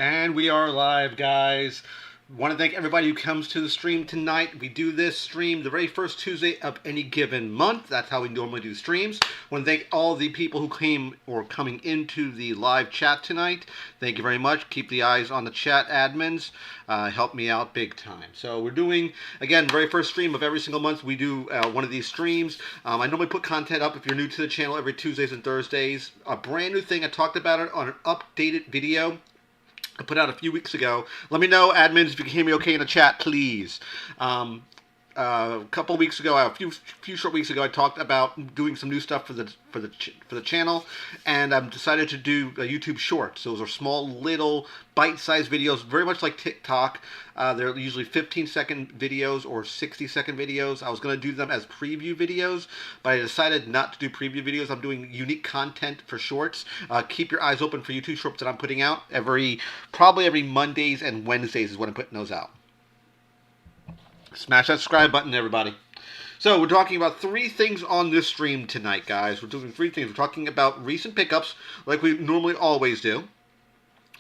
And we are live, guys. Want to thank everybody who comes to the stream tonight. We do this stream the very first Tuesday of any given month. That's how we normally do streams. Want to thank all the people who came or coming into the live chat tonight. Thank you very much. Keep the eyes on the chat admins. Help me out big time. So we're doing, again, very first stream of every single month. We do one of these streams. I normally put content up if you're new to the channel every Tuesdays and Thursdays. A brand new thing. I talked about it on an updated video I put out a few weeks ago. Let me know, admins, if you can hear me okay in the chat, please. A couple weeks ago, a few short weeks ago, I talked about doing some new stuff for the channel, and I've decided to do a YouTube Shorts. Those are small, little, bite-sized videos, very much like TikTok. They're usually 15-second videos or 60-second videos. I was going to do them as preview videos, but I decided not to do preview videos. I'm doing unique content for Shorts. Keep your eyes open for YouTube Shorts that I'm putting out probably every Mondays and Wednesdays is when I'm putting those out. Smash that subscribe button, everybody. So we're talking about three things on this stream tonight, guys. We're doing three things. We're talking about recent pickups, like we normally always do.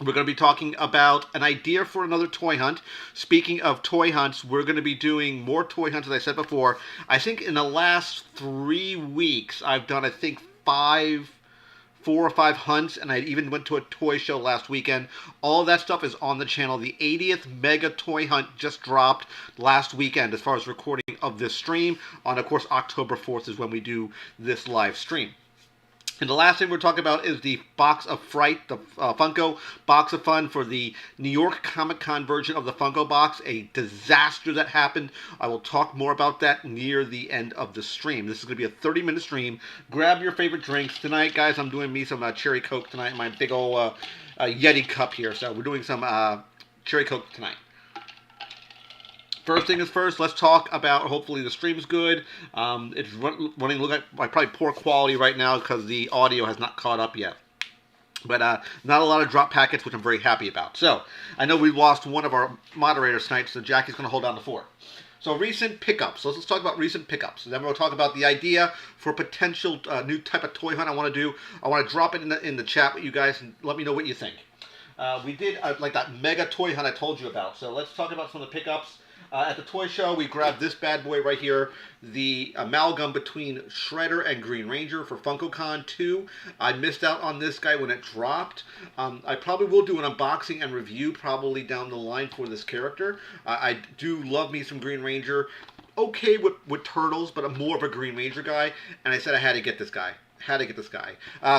We're going to be talking about an idea for another toy hunt. Speaking of toy hunts, we're going to be doing more toy hunts, as I said before. I think in the last 3 weeks, I've done, I think, 4 or 5 hunts, and I even went to a toy show last weekend. All of that stuff is on the channel. The 80th Mega Toy Hunt just dropped last weekend as far as recording of this stream. On, of course, October 4th is when we do this live stream. And the last thing we're talking about is the Box of Fright, the Funko Box of Fun for the New York Comic Con version of the Funko Box, a disaster that happened. I will talk more about that near the end of the stream. This is going to be a 30-minute stream. Grab your favorite drinks. Tonight, guys, I'm doing me some Cherry Coke tonight in my big old Yeti cup here. So we're doing some Cherry Coke tonight. First thing is first, let's talk about, hopefully the stream's good. It's running look like probably poor quality right now because the audio has not caught up yet. But not a lot of drop packets, which I'm very happy about. So, I know we lost one of our moderators tonight, so Jackie's going to hold down the fort. So, recent pickups. So let's talk about recent pickups. And then we'll talk about the idea for a potential new type of toy hunt I want to do. I want to drop it in the chat with you guys and let me know what you think. We did like that mega toy hunt I told you about. So, let's talk about some of the pickups. At the toy show, we grabbed this bad boy right here, the amalgam between Shredder and Green Ranger for FunkoCon 2. I missed out on this guy when it dropped. I probably will do an unboxing and review probably down the line for this character. I do love me some Green Ranger. Okay with Turtles, but I'm more of a Green Ranger guy, and I said I had to get this guy.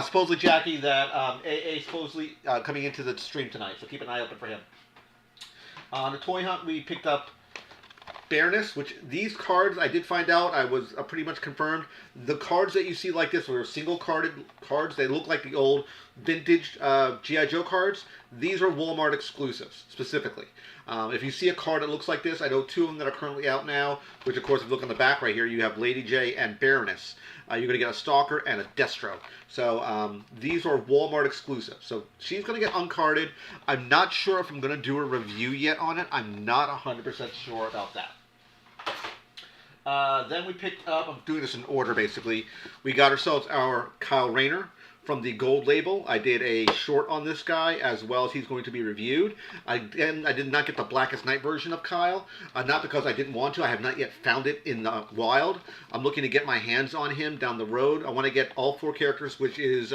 Supposedly, Jackie, that AA supposedly coming into the stream tonight, so keep an eye open for him. On the toy hunt, we picked up Fairness, which these cards, I did find out, I was pretty much confirmed. The cards that you see like this were single-carded cards. They look like the old vintage G.I. Joe cards. These are Walmart exclusives, specifically. If you see a card that looks like this, I know 2 of them that are currently out now, which, of course, if you look on the back right here, you have Lady J and Baroness. You're going to get a Stalker and a Deathstroke. So these are Walmart exclusives. So she's going to get uncarded. I'm not sure if I'm going to do a review yet on it. I'm not 100% sure about that. Then we picked up, I'm doing this in order basically, we got ourselves our Kyle Rayner from the Gold Label. I did a short on this guy as well as he's going to be reviewed. Again, I did not get the Blackest Night version of Kyle, not because I didn't want to. I have not yet found it in the wild. I'm looking to get my hands on him down the road. I want to get all 4 characters, which is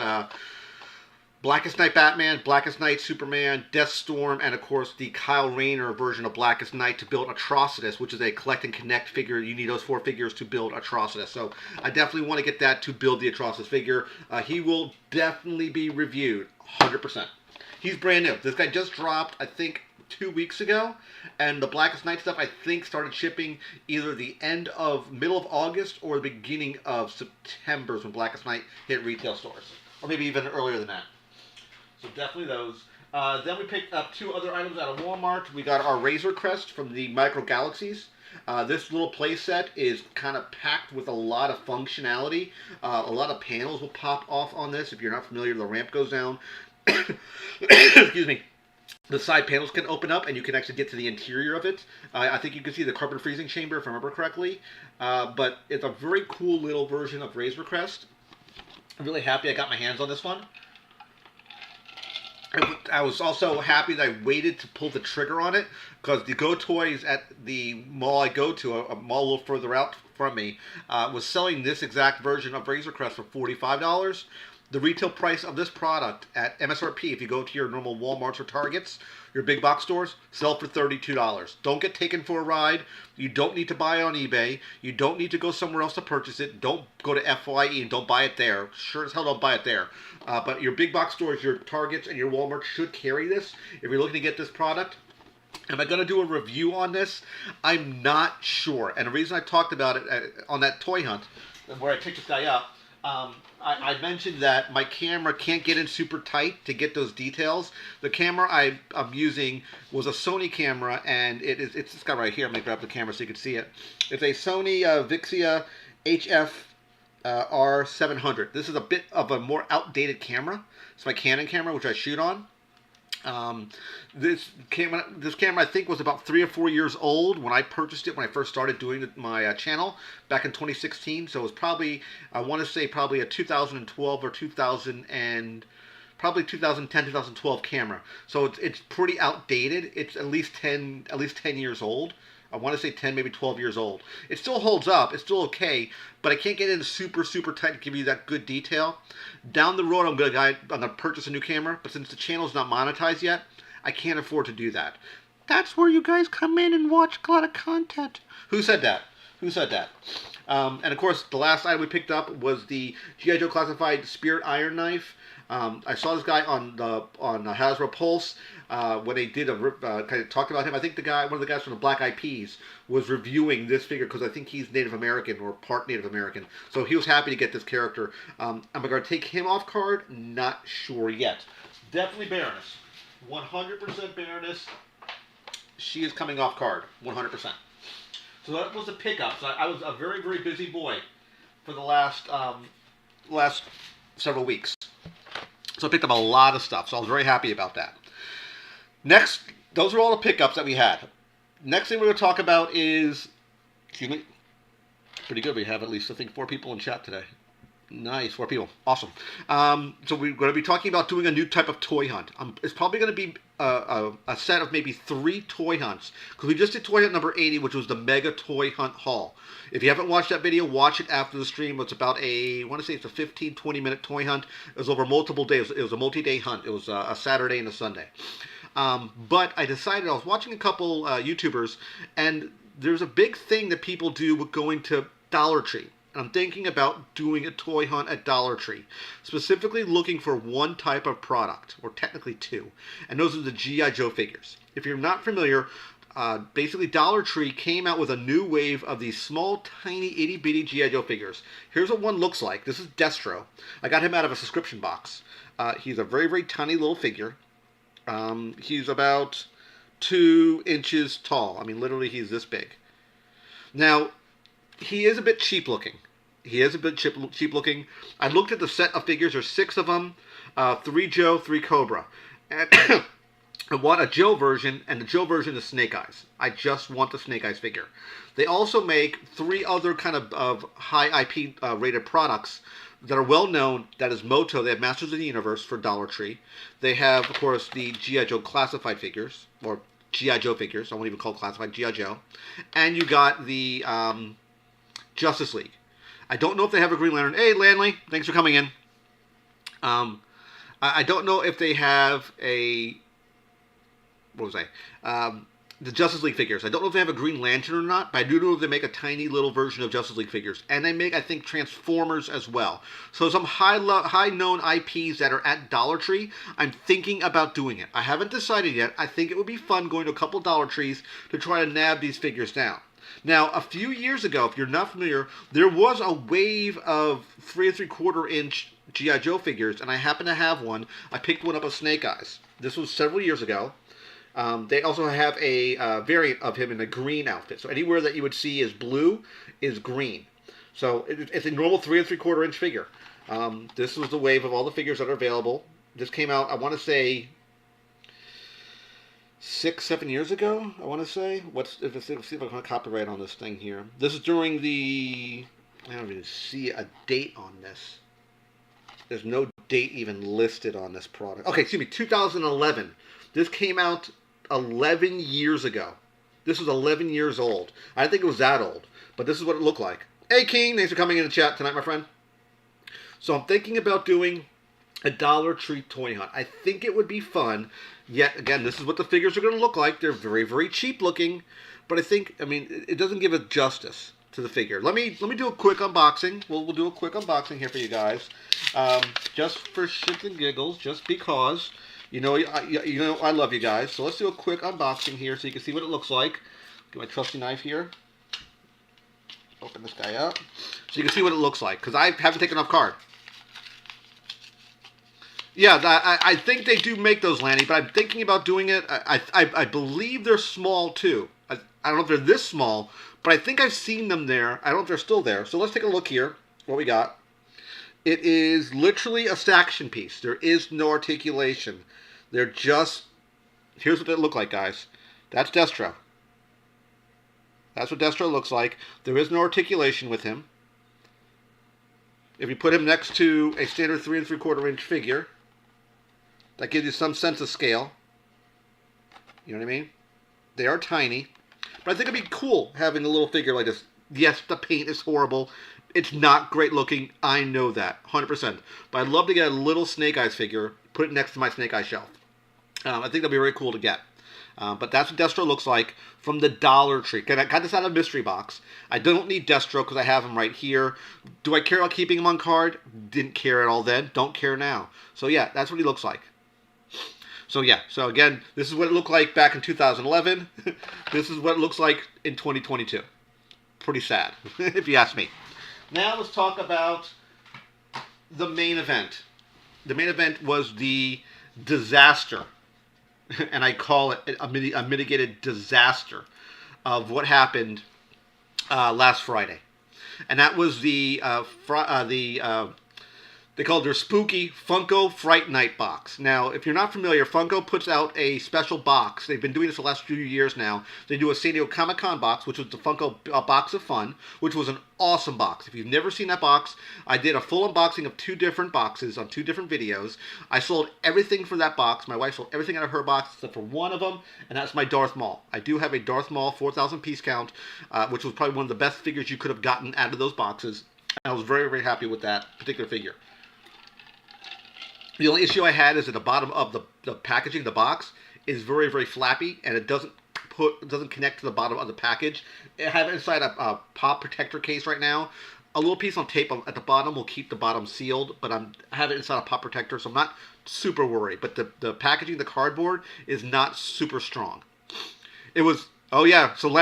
Blackest Night Batman, Blackest Night Superman, Deathstorm, and of course the Kyle Rayner version of Blackest Night to build Atrocitus, which is a collect and connect figure. You need those 4 figures to build Atrocitus. So I definitely want to get that to build the Atrocitus figure. He will definitely be reviewed, 100%. He's brand new. This guy just dropped, I think, 2 weeks ago, and the Blackest Night stuff I think started shipping either the middle of August or the beginning of September when Blackest Night hit retail stores, or maybe even earlier than that. So definitely those. Then we picked up 2 other items out of Walmart. We got our Razor Crest from the Micro Galaxies. This little playset is kind of packed with a lot of functionality. A lot of panels will pop off on this. If you're not familiar, the ramp goes down. Excuse me. The side panels can open up, and you can actually get to the interior of it. I think you can see the carbon freezing chamber, if I remember correctly. But it's a very cool little version of Razor Crest. I'm really happy I got my hands on this one. I was also happy that I waited to pull the trigger on it because the Go Toys at the mall I go to, a mall a little further out from me, was selling this exact version of Razor Crest for $45. The retail price of this product at MSRP, if you go to your normal Walmarts or Targets, your big box stores, sell for $32. Don't get taken for a ride. You don't need to buy it on eBay. You don't need to go somewhere else to purchase it. Don't go to FYE and don't buy it there. Sure as hell don't buy it there. But your big box stores, your Targets and your Walmart should carry this if you're looking to get this product. Am I going to do a review on this? I'm not sure. And the reason I talked about it on that toy hunt, where I picked this guy up, I mentioned that my camera can't get in super tight to get those details. The camera I'm using was a Sony camera, and it's this guy right here. I'm going to grab the camera so you can see it. It's a Sony Vixia HF R700. This is a bit of a more outdated camera. It's my Canon camera, which I shoot on. This camera I think was about 3 or 4 years old when I purchased it, when I first started doing my channel back in 2016. So it was probably, I want to say probably a 2012 or 2010, 2012 camera. So it's pretty outdated. It's at least 10 years old. I want to say 10, maybe 12 years old. It still holds up. It's still okay, but I can't get in super tight to give you that good detail. Down the road, I'm gonna purchase a new camera, but since the channel's not monetized yet, I can't afford to do that. That's where you guys come in and watch a lot of content. Who said that? Who said that? And of course, the last item we picked up was the G.I. Joe Classified Spirit Iron Knife. I saw this guy on Hasbro Pulse when they did kind of talked about him. I think one of the guys from the Black Eyed Peas was reviewing this figure because I think he's Native American or part Native American. So he was happy to get this character. Am I going to take him off card? Not sure yet. Definitely Baroness. 100% Baroness. She is coming off card. 100%. So that was the pickup. So I was a very busy boy for the last several weeks. So I picked up a lot of stuff, so I was very happy about that. Next, those are all the pickups that we had. Next thing we're going to talk about is, excuse me, pretty good. We have at least, I think, 4 people in chat today. Nice, 4 people. Awesome. So we're going to be talking about doing a new type of toy hunt. It's probably going to be a set of maybe 3 toy hunts, because we just did toy hunt number 80, which was the Mega Toy Hunt Haul. If you haven't watched that video, watch it after the stream. It's about I want to say it's a 15-20 minute toy hunt. It was over multiple days. It was a multi-day hunt. It was a Saturday and a Sunday. But I decided, I was watching a couple YouTubers, and there's a big thing that people do with going to Dollar Tree. I'm thinking about doing a toy hunt at Dollar Tree, specifically looking for one type of product, or technically 2, and those are the G.I. Joe figures. If you're not familiar, basically Dollar Tree came out with a new wave of these small, tiny, itty-bitty G.I. Joe figures. Here's what one looks like. This is Deathstroke. I got him out of a subscription box. He's a very tiny little figure. He's about 2 inches tall. I mean, literally, he's this big. Now, he is a bit cheap looking. He is a bit cheap looking. I looked at the set of figures. There's 6 of them. 3 Joe, 3 Cobra. And I want a Joe version, and the Joe version is Snake Eyes. I just want the Snake Eyes figure. They also make 3 other kind of high IP rated products that are well known. That is Moto. They have Masters of the Universe for Dollar Tree. They have, of course, the G.I. Joe classified figures, or G.I. Joe figures. I won't even call it classified, G.I. Joe. And you got the Justice League. I don't know if they have a Green Lantern. Hey, Lanley, thanks for coming in. I don't know if they have a... What was I? The Justice League figures. I don't know if they have a Green Lantern or not, but I do know they make a tiny little version of Justice League figures. And they make, I think, Transformers as well. So some high-known IPs that are at Dollar Tree, I'm thinking about doing it. I haven't decided yet. I think it would be fun going to a couple Dollar Trees to try to nab these figures down. Now, a few years ago, if you're not familiar, there was a wave of 3 3/4 inch G.I. Joe figures, and I happen to have one. I picked one up of Snake Eyes. This was several years ago. They also have a variant of him in a green outfit. So anywhere that you would see is blue is green. So it's a normal 3 3/4 inch figure. This was the wave of all the figures that are available. This came out, I want to say, 6-7 years ago, I want to say. Let's see if I can copyright on this thing here. This is during the... I don't even see a date on this. There's no date even listed on this product. Okay, excuse me, 2011. This came out 11 years ago. This was 11 years old. I didn't think it was that old, but this is what it looked like. Hey, King, thanks for coming in the chat tonight, my friend. So I'm thinking about doing a Dollar Tree toy hunt. I think it would be fun. Yet, again, this is what the figures are going to look like. They're very, very cheap looking, but I mean, it doesn't give it justice to the figure. Let me do a quick unboxing. We'll do a quick unboxing here for you guys, just for shits and giggles, just because. You know, I love you guys. So let's do a quick unboxing here so you can see what it looks like. Get my trusty knife here. Open this guy up so you can see what it looks like, because I haven't taken off card. Yeah, I think they do make those, Lanny, but I'm thinking about doing it. I believe they're small too. I don't know if they're this small, but I think I've seen them there. I don't know if they're still there. So let's take a look here. What we got. It is literally a action piece. There is no articulation. They're just... Here's what they look like, guys. That's Deathstroke. That's what Deathstroke looks like. There is no articulation with him. If you put him next to a standard 3 3/4 inch figure, that gives you some sense of scale. You know what I mean? They are tiny. But I think it'd be cool having a little figure like this. Yes, the paint is horrible. It's not great looking. I know that. 100%. But I'd love to get a little Snake Eyes figure, put it next to my Snake Eyes shelf. I think that'd be very cool to get. But that's what Deathstroke looks like from the Dollar Tree. I got this out of a mystery box. I don't need Deathstroke because I have him right here. Do I care about keeping him on card? Didn't care at all then. Don't care now. So yeah, that's what he looks like. So yeah, so again, this is what it looked like back in 2011. This is what it looks like in 2022. Pretty sad, if you ask me. Now let's talk about the main event. The main event was the disaster, and I call it a mitigated disaster of what happened last Friday, and that was they called their spooky Funko Fright Night box. Now, if you're not familiar, Funko puts out a special box. They've been doing this for the last few years now. They do a San Diego Comic-Con box, which was the Funko Box of Fun, which was an awesome box. If you've never seen that box, I did a full unboxing of 2 different boxes on 2 different videos. I sold everything for that box. My wife sold everything out of her box except for one of them, and that's my Darth Maul. I do have a Darth Maul 4,000 piece count, which was probably one of the best figures you could have gotten out of those boxes. I was very, very happy with that particular figure. The only issue I had is at the bottom of the packaging, the box, is very, very flappy, and it doesn't connect to the bottom of the package. I have it inside a pop protector case right now. A little piece on tape at the bottom will keep the bottom sealed, but I have it inside a pop protector, so I'm not super worried. But the packaging, the cardboard, is not super strong. It was... Oh yeah, so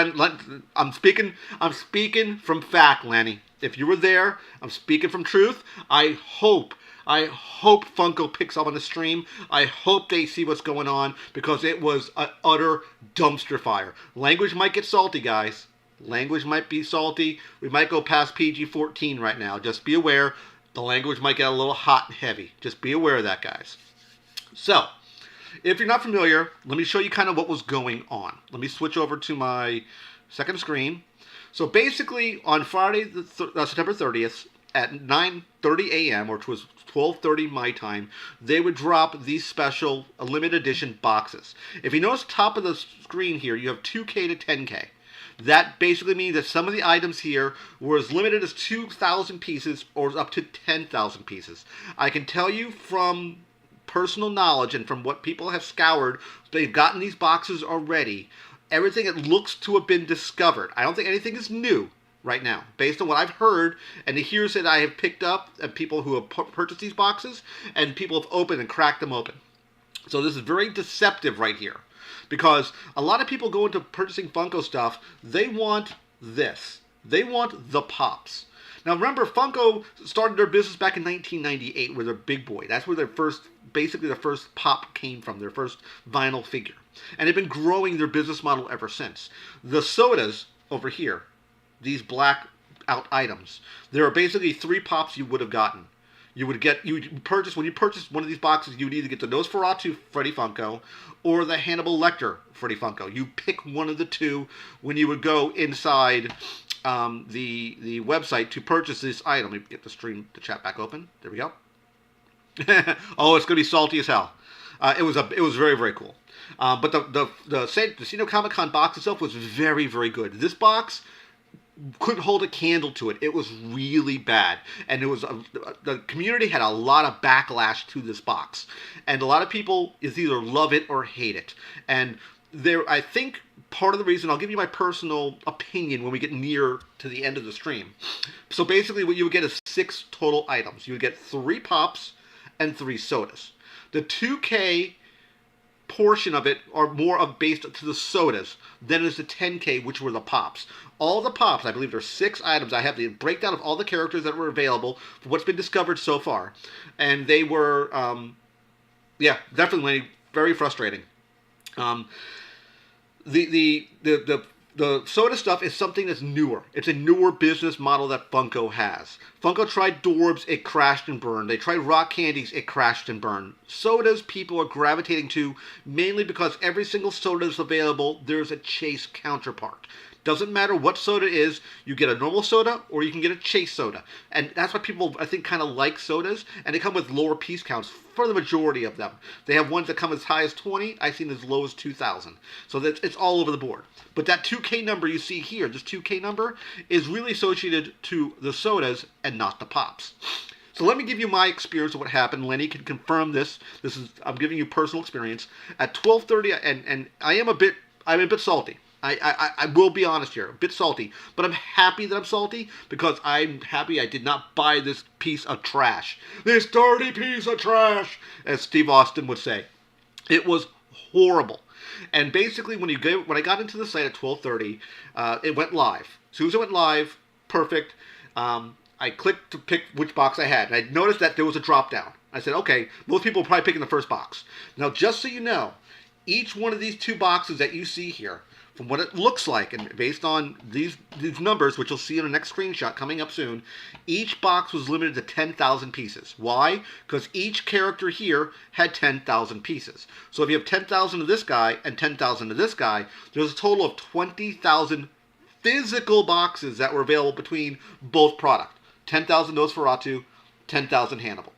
I'm speaking from fact, Lanny. If you were there, I'm speaking from truth. I hope Funko picks up on the stream. I hope they see what's going on, because it was an utter dumpster fire. Language might get salty, guys. Language might be salty. We might go past PG-14 right now. Just be aware. The language might get a little hot and heavy. Just be aware of that, guys. So, if you're not familiar, let me show you kind of what was going on. Let me switch over to my second screen. So basically, on Friday, September 30th, at 9:30 a.m., which was 12:30 my time, they would drop these special limited edition boxes. If you notice top of the screen here, you have 2K to 10K. That basically means that some of the items here were as limited as 2,000 pieces or up to 10,000 pieces. I can tell you from personal knowledge and from what people have scoured, they've gotten these boxes already. Everything that looks to have been discovered. I don't think anything is new right now, based on what I've heard and the hearsay that I have picked up of people who have purchased these boxes, and people have opened and cracked them open. So this is very deceptive right here, because a lot of people go into purchasing Funko stuff, they want this. They want the pops. Now remember, Funko started their business back in 1998 with their Big Boy. That's where their first, basically their first pop came from, their first vinyl figure. And they've been growing their business model ever since. The sodas over here, these black out items, there are basically 3 pops you would have gotten. When you purchase one of these boxes, you would either get the Nosferatu Freddy Funko or the Hannibal Lecter Freddy Funko. You pick one of the 2 when you would go inside the website to purchase this item. Let me get the chat back open. There we go. Oh, it's gonna be salty as hell. It was very very cool. But the San Diego Comic Con box itself was very very good. This box couldn't hold a candle to it. It was really bad, and the community had a lot of backlash to this box, and a lot of people is either love it or hate it. And I think part of the reason, I'll give you my personal opinion when we get near to the end of the stream. So basically, what you would get is 6 total items. You would get 3 pops and 3 sodas. The 2K portion of it are more of based to the sodas than is the 10K, which were the pops. All the pops, I believe there's 6 items. I have the breakdown of all the characters that were available for what's been discovered so far, and they were, yeah, definitely very frustrating. The soda stuff is something that's newer. It's a newer business model that Funko has. Funko tried Dorbs, it crashed and burned. They tried rock candies, it crashed and burned. Sodas people are gravitating to mainly because every single soda that's available, there's a Chase counterpart. Doesn't matter what soda it is, you get a normal soda or you can get a Chase soda. And that's why people, I think, kind of like sodas. And they come with lower piece counts for the majority of them. They have ones that come as high as 20. I've seen as low as 2,000. So it's all over the board. But that 2K number you see here, this 2K number, is really associated to the sodas and not the pops. So let me give you my experience of what happened. Lenny can confirm this. I'm giving you personal experience. At 12:30, and I'm a bit salty. I will be honest here, a bit salty, but I'm happy that I'm salty because I'm happy I did not buy this piece of trash. This dirty piece of trash, as Steve Austin would say. It was horrible. And basically, when I got into the site at 12:30, it went live. As soon as it went live, perfect. I clicked to pick which box I had. And I noticed that there was a drop down. I said, okay, most people are probably picking the first box. Now, just so you know, each one of these 2 boxes that you see here, from what it looks like, and based on these numbers, which you'll see in the next screenshot coming up soon, each box was limited to 10,000 pieces. Why? Because each character here had 10,000 pieces. So if you have 10,000 of this guy and 10,000 of this guy, there's a total of 20,000 physical boxes that were available between both products. 10,000 Nosferatu, 10,000 Hannibal.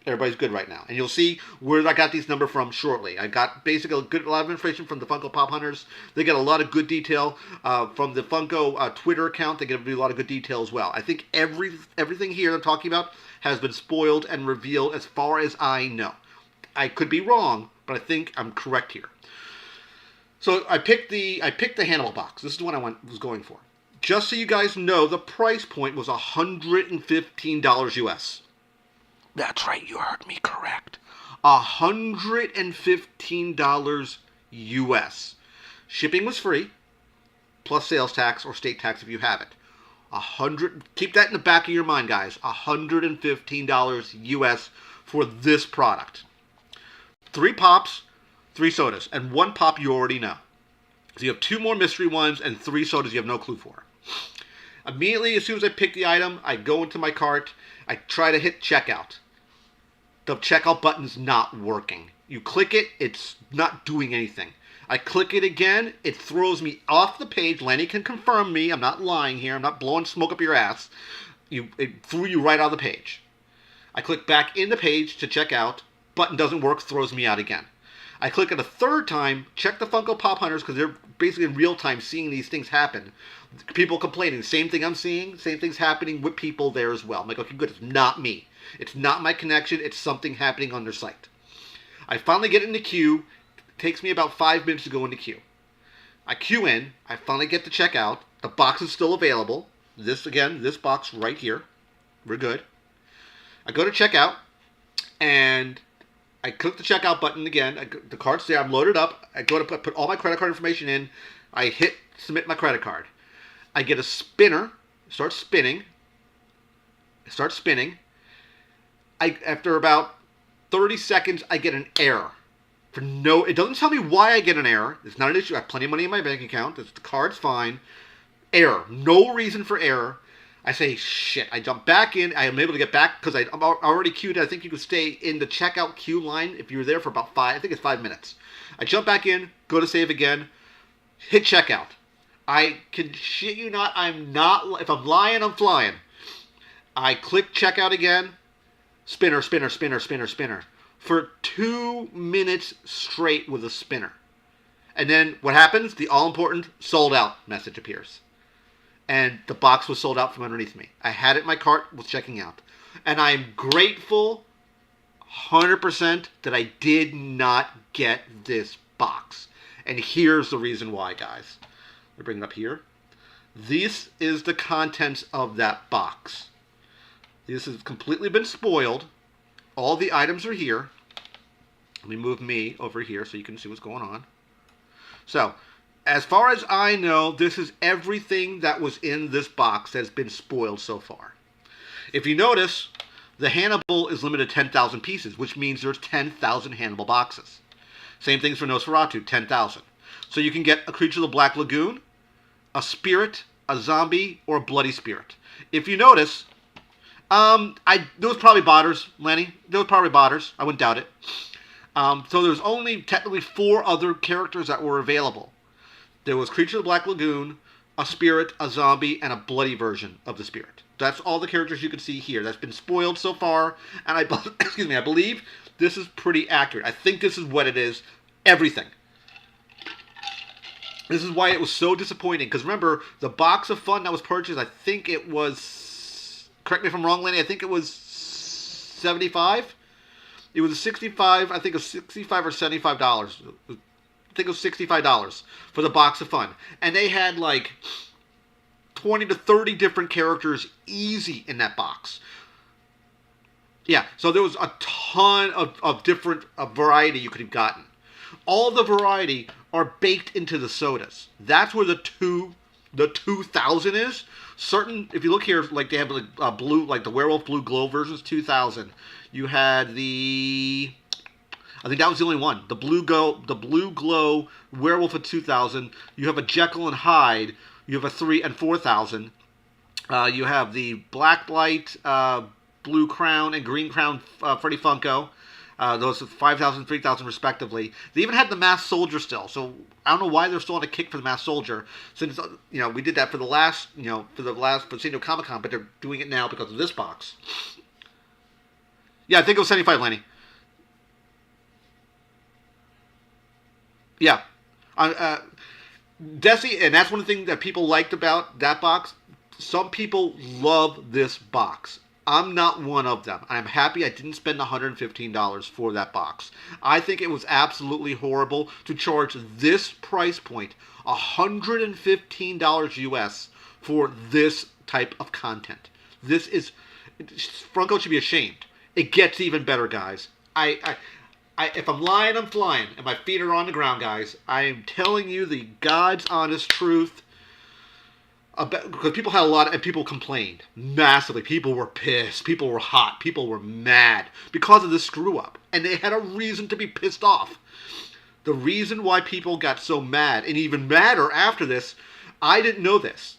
Everybody's good right now. And you'll see where I got these numbers from shortly. I got basically a lot of information from the Funko Pop Hunters. They get a lot of good detail from the Funko Twitter account. They get a lot of good detail as well. I think everything here I'm talking about has been spoiled and revealed as far as I know. I could be wrong, but I think I'm correct here. So I picked the Hannibal box. This is the one I was going for. Just so you guys know, the price point was $115 US. That's right, you heard me correct. $115 US. Shipping was free, plus sales tax or state tax if you have it. Keep that in the back of your mind, guys. $115 US for this product. 3 pops, 3 sodas, and 1 pop you already know. So you have 2 more mystery ones and 3 sodas you have no clue for. Immediately, as soon as I pick the item, I go into my cart. I try to hit checkout. The checkout button's not working. You click it, it's not doing anything. I click it again, it throws me off the page. Lenny can confirm me. I'm not lying here. I'm not blowing smoke up your ass. It threw you right out of the page. I click back in the page to check out. Button doesn't work, throws me out again. I click it a 3rd time, check the Funko Pop Hunters because they're basically in real time seeing these things happen. People complaining, same thing I'm seeing, same thing's happening with people there as well. I'm like, okay, good, it's not me. It's not my connection, it's something happening on their site. I finally get in the queue. It takes me about 5 minutes to go in the queue. I queue in, I finally get to check out. The box is still available. This box right here. We're good. I go to checkout, and I click the checkout button again. The card's there, I'm loaded up. I go to put all my credit card information in. I hit submit my credit card. I get a spinner, starts spinning. After about 30 seconds, I get an error. It doesn't tell me why I get an error. It's not an issue. I have plenty of money in my bank account. The card's fine. Error. No reason for error. I say, shit. I jump back in. I am able to get back because I'm already queued. I think you could stay in the checkout queue line if you were there for about 5 minutes. I jump back in, go to save again, hit checkout. I can shit you not, if I'm lying, I'm flying. I click checkout again. spinner, spinner, spinner, spinner, spinner, for 2 minutes straight with a spinner. And then what happens? The all-important sold out message appears. And the box was sold out from underneath me. I had it in my cart, was checking out. And I'm grateful 100% that I did not get this box. And here's the reason why, guys. Let me bring it up here. This is the contents of that box. This has completely been spoiled. All the items are here. Let me move me over here so you can see what's going on. So, as far as I know, this is everything that was in this box that has been spoiled so far. If you notice, the Hannibal is limited to 10,000 pieces, which means there's 10,000 Hannibal boxes. Same things for Nosferatu, 10,000. So you can get a Creature of the Black Lagoon, a Spirit, a Zombie, or a Bloody Spirit. If you notice, there was probably botters, Lenny. There was probably botters. I wouldn't doubt it. So there's only technically 4 other characters that were available. There was Creature of the Black Lagoon, a Spirit, a Zombie, and a Bloody version of the Spirit. That's all the characters you can see here. That's been spoiled so far, and I believe this is pretty accurate. I think this is what it is. Everything. This is why it was so disappointing. Because remember, the box of fun that was purchased, I think it was, correct me if I'm wrong, Lenny, I think it was 75. It was 65. I think it was 65 or $75. I think it was $65 for the box of fun, and they had like 20 to 30 different characters easy in that box. Yeah, so there was a ton of different variety you could have gotten. All the variety are baked into the sodas. That's where the 2000 is. Certain, if you look here, like they have like blue, like the Werewolf Blue Glow versions, 2000. You had the, I think that was the only one. The Blue Glow Werewolf of 2000. You have a Jekyll and Hyde. You have a 3 and 4000. You have the Black Light, Blue Crown, and Green Crown Freddy Funko. Those are 5,000, 3,000 respectively. They even had the Masked Soldier still. So I don't know why they're still on a kick for the Masked Soldier. Since we did that for the last, for San Diego Comic-Con, but they're doing it now because of this box. Yeah, I think it was 75, Lenny. Yeah. Desi, and that's one thing that people liked about that box. Some people love this box. I'm not one of them. I'm happy I didn't spend $115 for that box. I think it was absolutely horrible to charge this price point, $115 US, for this type of content. Funko should be ashamed. It gets even better, guys. If I'm lying, I'm flying, and my feet are on the ground, guys. I am telling you the God's honest truth. Because people had and people complained massively. People were pissed. People were hot. People were mad because of this screw up. And they had a reason to be pissed off. The reason why people got so mad, and even madder after this, I didn't know this.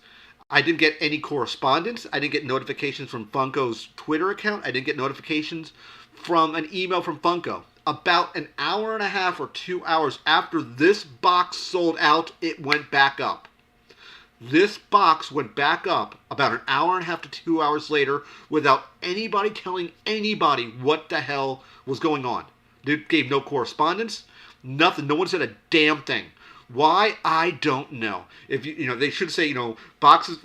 I didn't get any correspondence. I didn't get notifications from Funko's Twitter account. I didn't get notifications from an email from Funko. About an hour and a half or 2 hours after this box sold out, it went back up. This box went back up about an hour and a half to 2 hours later without anybody telling anybody what the hell was going on. They gave no correspondence, nothing. No one said a damn thing. Why? I don't know. If they should say, boxes,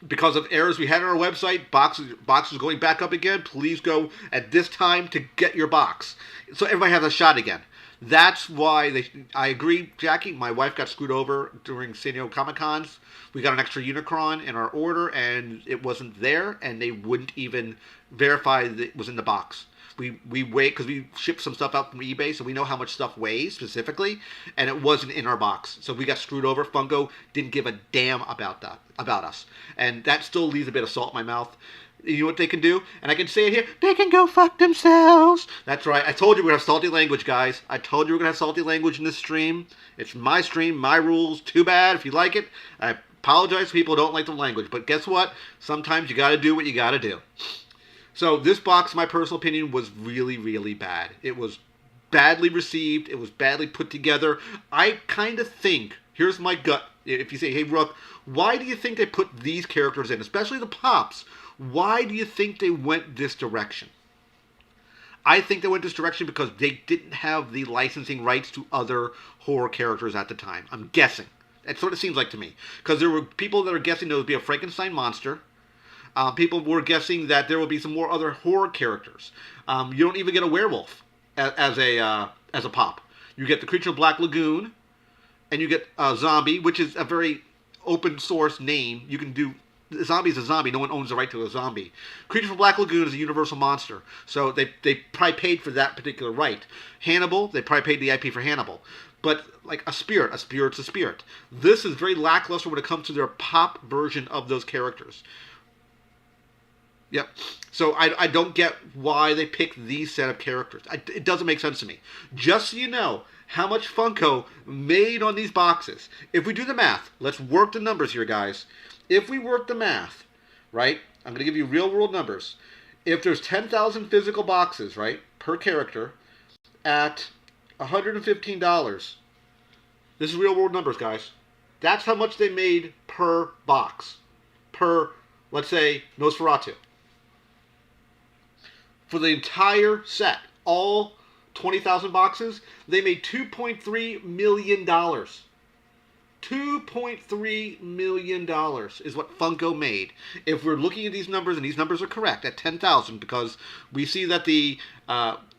because of errors we had on our website, boxes going back up again. Please go at this time to get your box, so everybody has a shot again. That's why I agree, Jackie. My wife got screwed over during San Diego Comic-Cons. We got an extra Unicron in our order, and it wasn't there, and they wouldn't even verify that it was in the box. We wait because we shipped some stuff out from eBay, so we know how much stuff weighs specifically, and it wasn't in our box. So we got screwed over. Funko didn't give a damn about us, and that still leaves a bit of salt in my mouth. You know what they can do? And I can say it here. They can go fuck themselves. That's right. I told you we're going to have salty language, guys. I told you we're going to have salty language in this stream. It's my stream, my rules. Too bad if you like it. I apologize if people don't like the language. But guess what? Sometimes you got to do what you got to do. So this box, in my personal opinion, was really, really bad. It was badly received. It was badly put together. I kind of think, here's my gut. If you say, hey, Rook, why do you think they put these characters in, especially the Pops? Why do you think they went this direction? I think they went this direction because they didn't have the licensing rights to other horror characters at the time. I'm guessing. That's what it seems like to me. Because there were people that are guessing there would be a Frankenstein monster. People were guessing that there would be some more other horror characters. You don't even get a werewolf as a pop. You get the Creature of Black Lagoon, and you get a zombie, which is a very open source name. You can do a zombie is a zombie. No one owns the right to a zombie. Creature from Black Lagoon is a universal monster, so they probably paid for that particular right. Hannibal, they probably paid the IP for Hannibal. But like a spirit's a spirit. This is very lackluster when it comes to their pop version of those characters. Yep. So I don't get why they picked these set of characters. It doesn't make sense to me. Just so you know how much Funko made on these boxes. If we do the math, let's work the numbers here, guys. If we work the math, right, I'm going to give you real world numbers. If there's 10,000 physical boxes, right, per character at $115, this is real world numbers, guys. That's how much they made per box. Per, let's say, Nosferatu. For the entire set, all 20,000 boxes, they made $2.3 million. $2.3 million is what Funko made. If we're looking at these numbers, and these numbers are correct, at 10,000, because we see that the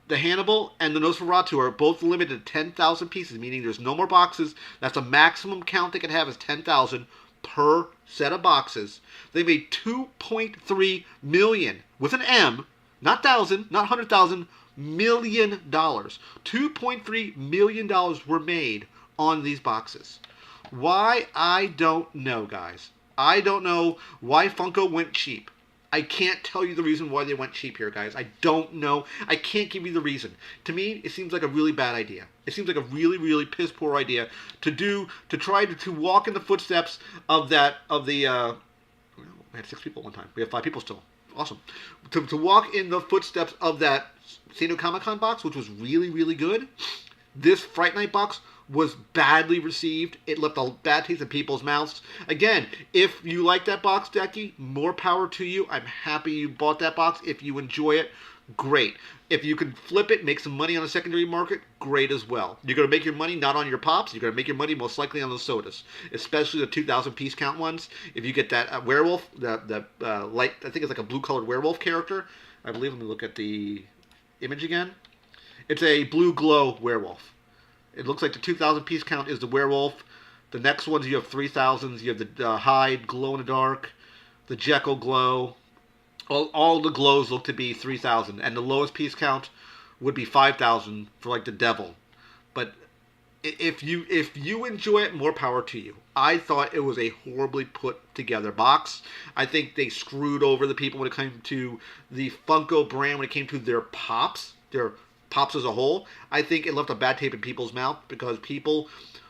Hannibal and the Nosferatu are both limited to 10,000 pieces, meaning there's no more boxes. That's the maximum count they can have is 10,000 per set of boxes. They made $2.3 million, with an M, not thousand, not 100,000, $million. $2.3 million were made on these boxes. Why? I don't know, guys. I don't know why Funko went cheap. I can't tell you the reason why they went cheap here, guys. I don't know. I can't give you the reason. To me, it seems like a really bad idea. It seems like a really, really piss poor idea to try to walk in the footsteps of the. We had 6 people at one time. We have 5 people still. Awesome. To walk in the footsteps of that San Diego Comic-Con box, which was really, really good. This Fright Night box was badly received. It left a bad taste in people's mouths. Again, if you like that box, Decky, more power to you. I'm happy you bought that box. If you enjoy it, great. If you can flip it, make some money on the secondary market, great as well. You're going to make your money not on your pops. You're going to make your money most likely on the sodas, especially the 2,000 piece count ones. If you get that werewolf, the light, I think it's like a blue colored werewolf character. I believe, let me look at the image again. It's a blue glow werewolf. It looks like the 2,000 piece count is the werewolf. The next ones you have 3,000s. You have the hide, glow in the dark, the Jekyll glow. All the glows look to be 3,000, and the lowest piece count would be 5,000 for like the devil. But if you enjoy it, more power to you. I thought it was a horribly put together box. I think they screwed over the people when it came to the Funko brand, when it came to their pops as a whole. I think it left a bad taste in people's mouth because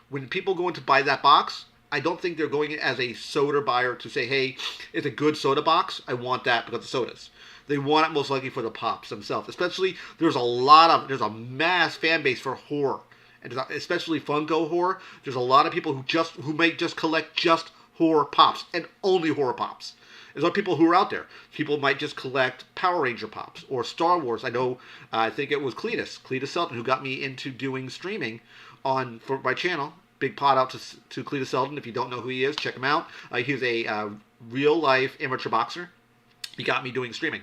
when people go in to buy that box, I don't think they're going in as a soda buyer to say, hey, it's a good soda box. I want that because of sodas. They want it most likely for the pops themselves. Especially, there's a mass fan base for horror. And especially Funko horror. There's a lot of people who might just collect just horror pops and only horror pops. There's other people who are out there. People might just collect Power Ranger pops or Star Wars. I know, I think it was Cletus Selton, who got me into doing streaming for my channel. Big pot out to Cletus Selton. If you don't know who he is, check him out. He's a real-life amateur boxer. He got me doing streaming.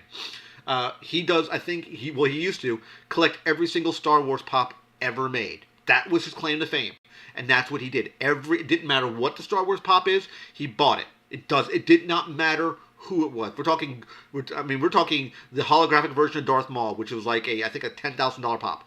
He does, I think, he used to collect every single Star Wars pop ever made. That was his claim to fame. And that's what he did. It didn't matter what the Star Wars pop is, he bought it. It did not matter who it was. We're talking the holographic version of Darth Maul, which was like I think a $10,000 pop.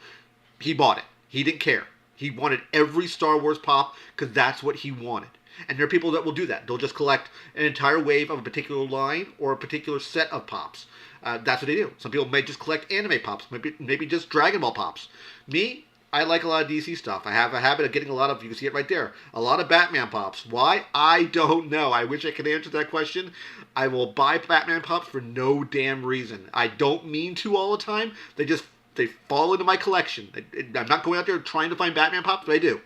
He bought it. He didn't care. He wanted every Star Wars pop because that's what he wanted. And there are people that will do that. They'll just collect an entire wave of a particular line or a particular set of pops. That's what they do. Some people may just collect anime pops, maybe just Dragon Ball pops. Me, I like a lot of DC stuff. I have a habit of getting a lot of, you can see it right there, a lot of Batman pops. Why? I don't know. I wish I could answer that question. I will buy Batman pops for no damn reason. I don't mean to all the time. They fall into my collection. I'm not going out there trying to find Batman pops, but I do.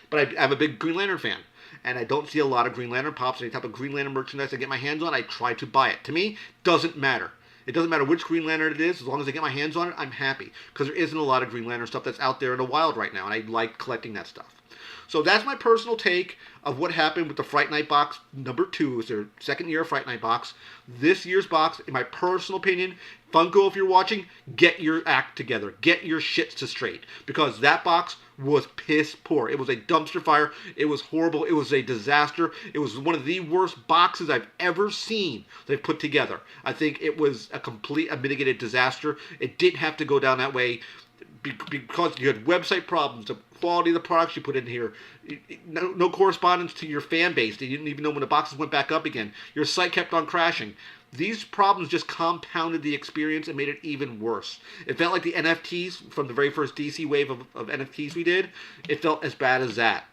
But I'm a big Green Lantern fan. And I don't see a lot of Green Lantern pops. Any type of Green Lantern merchandise I get my hands on, I try to buy it. To me, doesn't matter. It doesn't matter which Green Lantern it is. As long as I get my hands on it, I'm happy. Because there isn't a lot of Green Lantern stuff that's out there in the wild right now, and I like collecting that stuff. So that's my personal take of what happened with the Fright Night box number 2. It's their second year of Fright Night box. This year's box, in my personal opinion, Funko, if you're watching, get your act together. Get your shits to straight. Because that box was piss poor. It was a dumpster fire. It was horrible. It was a disaster. It was one of the worst boxes I've ever seen they've put together. I think it was a mitigated disaster. It didn't have to go down that way because you had website problems, the quality of the products you put in here, no correspondence to your fan base. They didn't even know when the boxes went back up again. Your site kept on crashing. These problems just compounded the experience and made it even worse. It felt like the NFTs from the very first DC wave of NFTs we did. It felt as bad as that.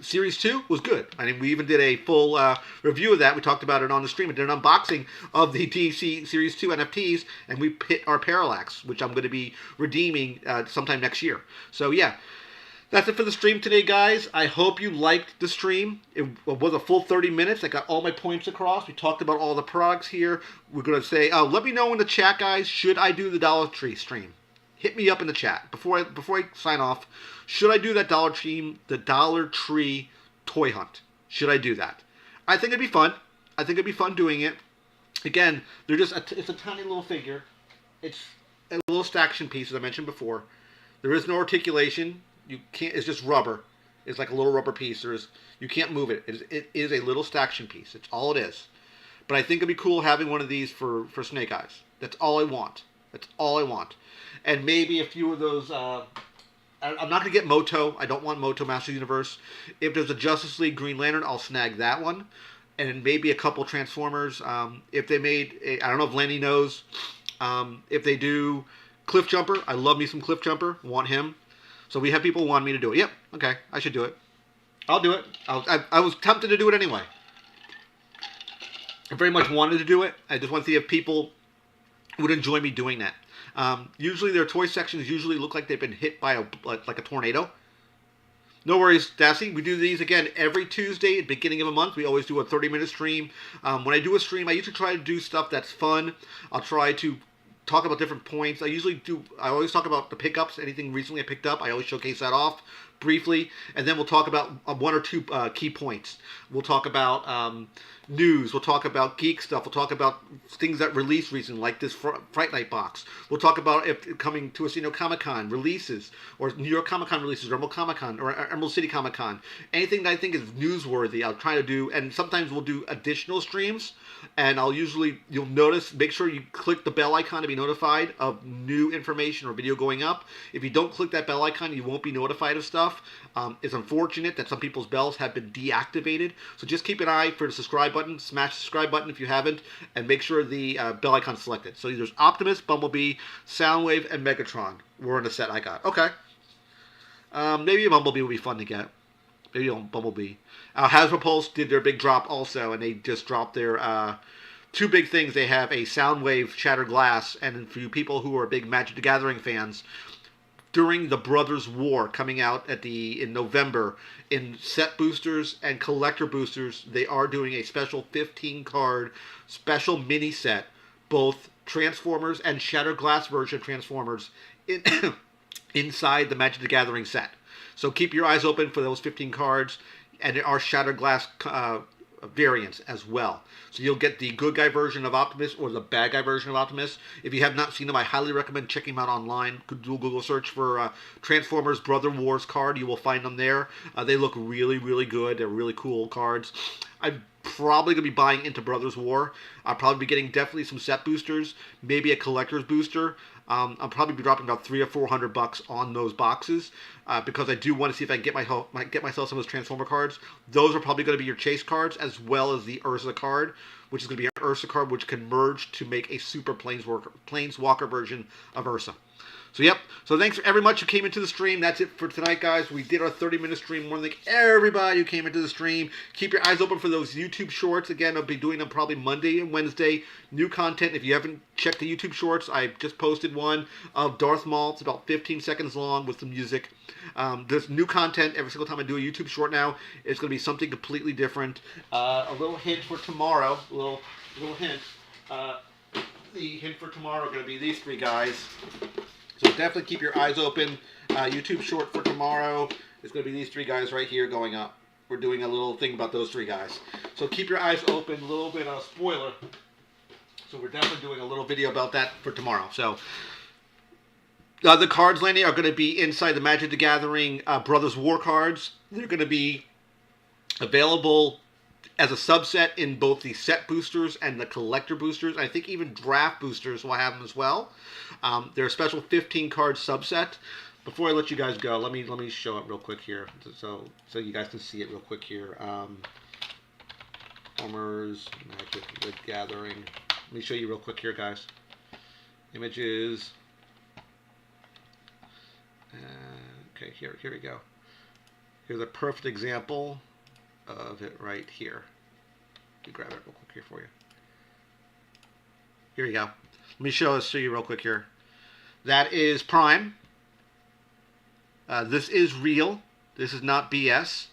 Series 2 was good. I mean, we even did a full review of that. We talked about it on the stream. We did an unboxing of the DC Series 2 NFTs, and we hit our Parallax, which I'm going to be redeeming sometime next year. So, yeah. That's it for the stream today, guys. I hope you liked the stream. It was a full 30 minutes. I got all my points across. We talked about all the products here. We're going to say, let me know in the chat, guys, should I do the Dollar Tree stream? Hit me up in the chat. Before I sign off, should I do that Dollar Tree toy hunt? Should I do that? I think it'd be fun. I think it'd be fun doing it. Again, it's a tiny little figure. It's a little staction piece, as I mentioned before. There is no articulation. You can't. It's just rubber. It's like a little rubber piece. You can't move it. It is a little staction piece. It's all it is. But I think it'd be cool having one of these for Snake Eyes. That's all I want. That's all I want. And maybe a few of those. I'm not gonna get Moto. I don't want Moto Master Universe. If there's a Justice League Green Lantern, I'll snag that one. And maybe a couple Transformers. If they made, I don't know if Lenny knows. If they do Cliff Jumper, I love me some Cliff Jumper. Want him. So we have people wanting me to do it. Yep, okay, I should do it. I'll do it. I was tempted to do it anyway. I very much wanted to do it. I just want to see if people would enjoy me doing that. Usually their toy sections usually look like they've been hit by a tornado. No worries, Dassy. We do these again every Tuesday at the beginning of a month. We always do a 30-minute stream. When I do a stream, I usually try to do stuff that's fun. I'll try to talk about different points. I always talk about the pickups. Anything recently I picked up, I always showcase that off briefly, and then we'll talk about one or two key points. We'll talk about news. We'll talk about geek stuff. We'll talk about things that released recently, like this Fright Night box. We'll talk about if coming to us, Comic-Con releases, or New York Comic-Con releases, or Emerald Comic-Con, or Emerald City Comic-Con. Anything that I think is newsworthy, I'll try to do, and sometimes we'll do additional streams. And you'll notice, make sure you click the bell icon to be notified of new information or video going up. If you don't click that bell icon, you won't be notified of stuff. It's unfortunate that some people's bells have been deactivated. So just keep an eye for the subscribe button. Smash the subscribe button if you haven't. And make sure the bell icon's selected. So there's Optimus, Bumblebee, Soundwave, and Megatron. We're in the set I got. Okay. Maybe a Bumblebee would be fun to get. Maybe a Bumblebee. Hasbro Pulse did their big drop also, and they just dropped their two big things. They have a Soundwave Shattered Glass, and for you people who are big Magic the Gathering fans, during the Brothers War coming out in November, in set boosters and collector boosters, they are doing a special 15-card special mini set, both Transformers and Shattered Glass version Transformers inside the Magic the Gathering set. So keep your eyes open for those 15 cards. And there are Shattered Glass variants as well. So you'll get the good guy version of Optimus or the bad guy version of Optimus. If you have not seen them, I highly recommend checking them out online. Do a Google search for Transformers Brother Wars card. You will find them there. They look really, really good. They're really cool cards. I'm probably going to be buying into Brothers War. I'll probably be getting definitely some set boosters, maybe a collector's booster. I'll probably be dropping about $300 or $400 on those boxes because I do want to see if I can get myself some of those Transformer cards. Those are probably going to be your chase cards as well as the Ursa card, which is going to be an Ursa card which can merge to make a super Planeswalker version of Ursa. So, yep. So, thanks for very much who came into the stream. That's it for tonight, guys. We did our 30-minute stream. Want to thank everybody who came into the stream. Keep your eyes open for those YouTube shorts. Again, I'll be doing them probably Monday and Wednesday. New content. If you haven't checked the YouTube shorts, I just posted one of Darth Maul. It's about 15 seconds long with some music. There's new content every single time I do a YouTube short now. It's going to be something completely different. A little hint for tomorrow. A little hint. the hint for tomorrow are going to be these three guys. So definitely keep your eyes open. YouTube short for tomorrow is going to be these three guys right here going up. We're doing a little thing about those three guys. So keep your eyes open. A little bit of spoiler. So we're definitely doing a little video about that for tomorrow. So the cards landing are going to be inside the Magic the Gathering Brothers War cards. They're going to be available as a subset in both the set boosters and the collector boosters. I think even draft boosters will have them as well. They're a special 15 card subset. Before I let you guys go, let me show it real quick here, so you guys can see it real quick here. Farmers Magic the Gathering. Let me show you real quick here, guys. Images. Okay, here we go. Here's a perfect example of it right here. Let me grab it real quick here for you. Here you go. Let me show you real quick here. That is Prime. This is real. This is not BS.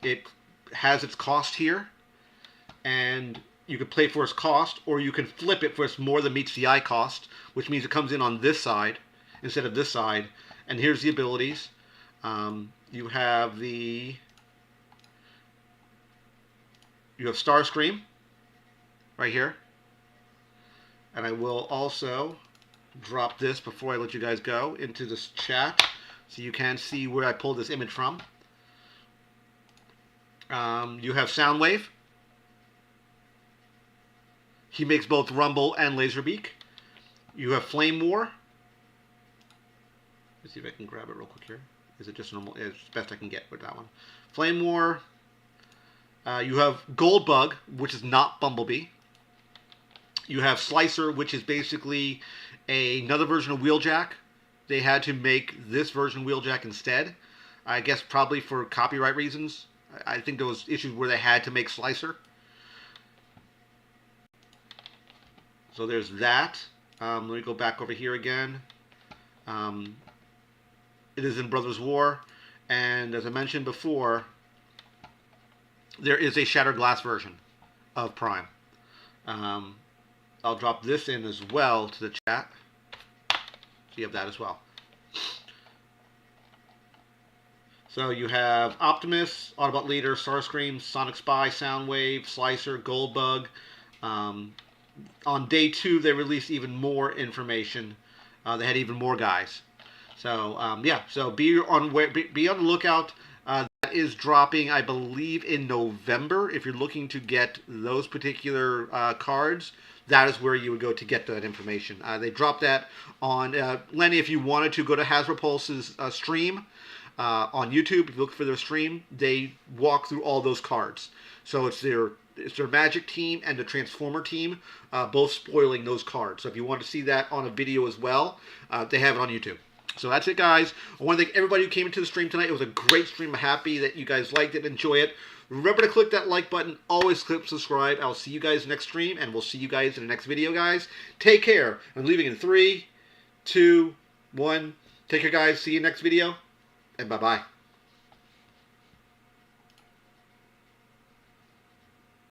It has its cost here, and you can play for its cost, or you can flip it for its more than meets the eye cost, which means it comes in on this side instead of this side. And here's the abilities. You have Starscream right here, and I will also drop this before I let you guys go into this chat so you can see where I pulled this image from. You have Soundwave. He makes both Rumble and Laserbeak. You have Flame War. Let's see if I can grab it real quick here. Is it just normal? It's best I can get with that one. Flame War. You have Goldbug, which is not Bumblebee. You have Slicer, which is basically another version of Wheeljack. They had to make this version Wheeljack instead. I guess probably for copyright reasons. I think there was issues where they had to make Slicer. So there's that. Let me go back over here again. It is in Brothers War. And as I mentioned before, there is a Shattered Glass version of Prime. I'll drop this in as well to the chat. So you have that as well. So you have Optimus, Autobot Leader, Starscream, Sonic Spy, Soundwave, Slicer, Goldbug. On day 2, they released even more information. They had even more guys. So yeah, so be on the lookout. That is dropping, I believe, in November. If you're looking to get those particular cards, that is where you would go to get that information. They dropped that on Lenny. If you wanted to go to Hasbro Pulse's stream on YouTube, if you look for their stream, they walk through all those cards. So it's their Magic team and the Transformer team, both spoiling those cards. So if you want to see that on a video as well, they have it on YouTube. So that's it, guys. I want to thank everybody who came into the stream tonight. It was a great stream. I'm happy that you guys liked it and enjoy it. Remember to click that like button. Always click subscribe. I'll see you guys next stream, and we'll see you guys in the next video, guys. Take care. I'm leaving in 3, 2, 1. Take care, guys. See you next video, and bye-bye.